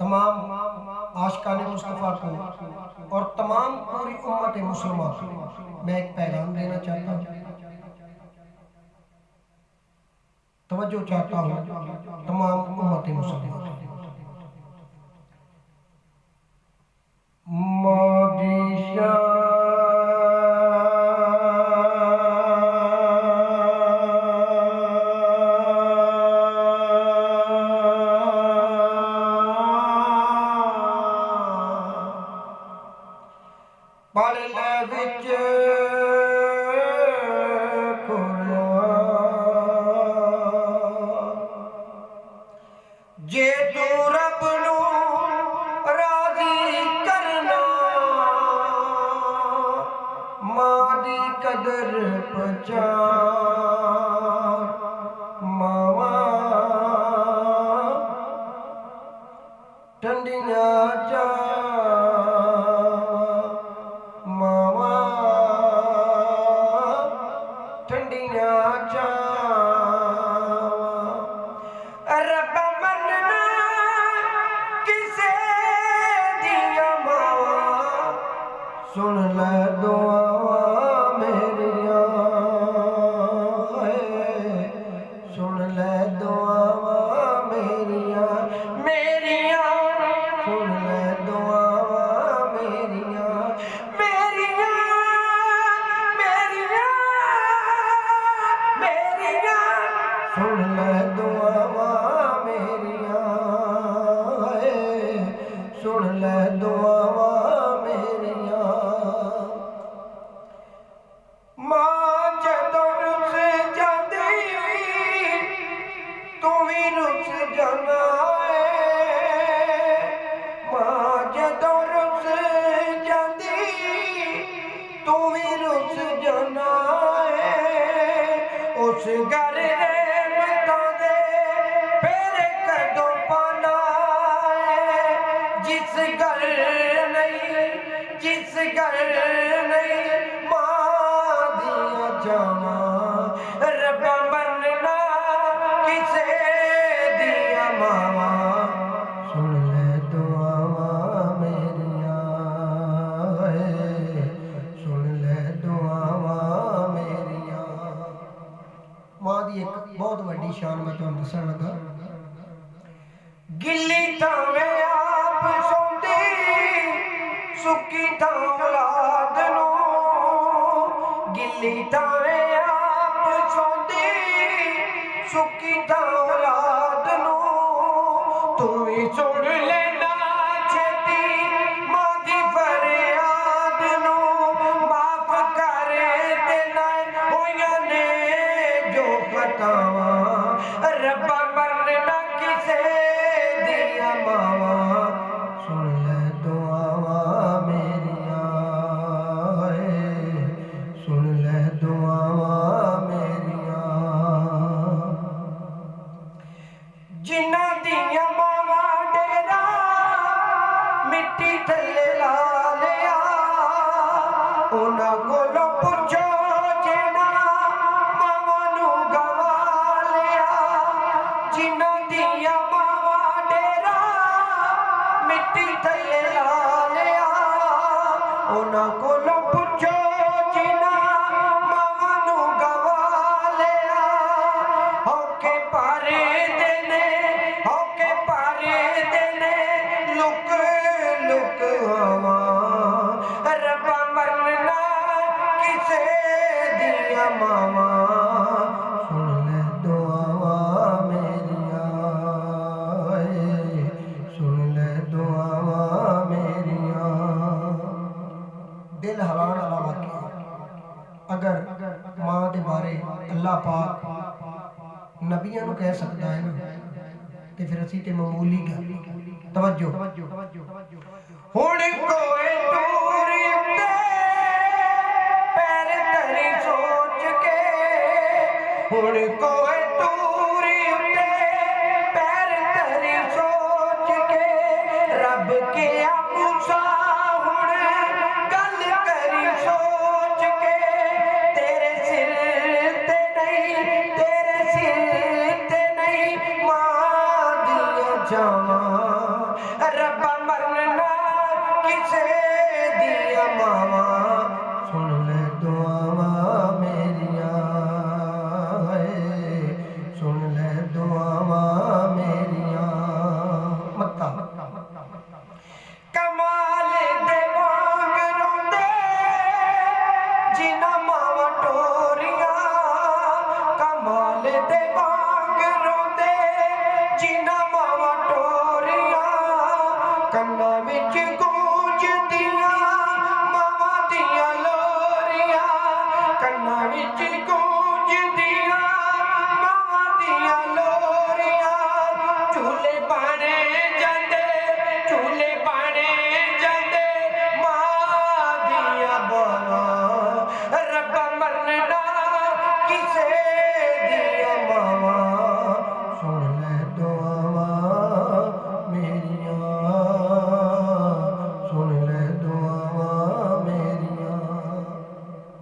तमाम आशिकाने मुस्तफ़ा को और तमाम पूरी उम्मत मुसलमान को मैं एक पैगाम देना चाहता हूँ, तवज्जो चाहता हूँ तमाम उम्मत मुसलमान। जे तू रब नू राजी करना, मां दी कदर पहचान। मावा ठंडियां चा मावा ठंडियां चा रब्बा मनना किसे दिया मावा, सुन ले दुआ मेरिया, सुन ले दुआ मेरिया मेरिया, सुन ले दुआ मेरिया मेरिया मेरिया मेरिया, सुन ले दुआ मेरिया, सुन ले दुआ मेरिया। मां जदों रुस जाती तू भी रुस जाना है, मां जदों रुस जाती तू भी रुस जाना है। उस घर रहमतां दे फेरे कदों पाना है, जिस घर नहीं जिस घर नहीं मां दिया जावा, रब्बा मनना किसे दिया मावा, सुन ले दुआ मेरिया, सुन ले दुआ मेरिया। मां दी एक बहुत वड्डी शान मैं तुहानू दस्सण लगा। गिल्ली थावे आप सौंदी, सुक्की थां औलाद नूं, गिल्ली थावे आप सौंदी, सुक्की थां औलाद नूं। तू भी सुन लेना छेती मां दी फरियाद नूं, माफ कर देना होइयां ने जो खतावां, रब्बा मरना किसे दिया मावा, सुन ले दुआ मेरिया, सुन ले दुआ मेरिया। जिन्हां दियां मावां डेरा मिट्टी थल्ले ला लिया, उन्हां कोलों पुछो जिन्हां मावां नूं गवा लिया। जिन्हां दियां मावां डेरा मिट्टी थल्ले ला लिया, उन्हां कोलों पुछो जिन्हां मावां नूं गवा लिया। होके पारे देने होके पारे देने लुक लुक हवा, रब्बा मरना किसे दिया मावा, सुन ले दुआ मेरिया, सुन ले दुआ मेरिया। दिल हलाण वाला वाक़या। अगर मां दे बारे अल्लाह पाक नबियां नूं कह सकता है ना, ते फिर असीं ते मामूली गल। तवज्जो हुण कोई दूर उत्ते पैर धरी सोच के, हुण कोई दूर उत्ते पैर धरी सोच के, रब के मूसा हुण गल करी सोच के। तेरे सिर ते नहीं मां दिया जावा, रब्बा मरना किसे दिया मावा सुन ले दुआवा मेरिया सुन ले दुआवा मेरिया। मक्का